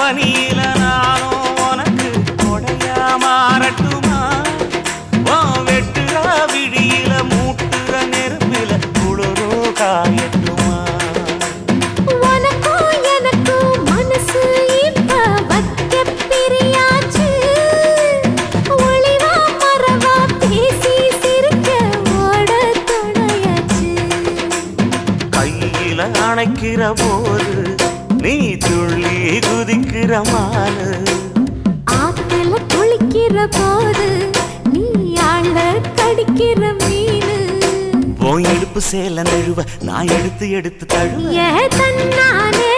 பனியில நானும் உனக்கு கொடையா மாறட்டுமா வெட்டுற விடியில மூட்டுற நெருப்பில குளிரோ காயட்டுமா உனக்கும் எனக்கும் மனசு இப்ப வைக்க பிரியாச்சு ஒளிவா மரவா பேசி சிரிக்க ஓட துணையாச்சு கையில அணைக்கிற போது நீ துள்ளி குதிக்கிற மானு ஆத்துல குளிக்கிற போது நீ ஆள கடிக்கிற மீனு போய் எடுப்பு சேல நழுவ நான் எடுத்து எடுத்து தழுவ ஏ தன்னானே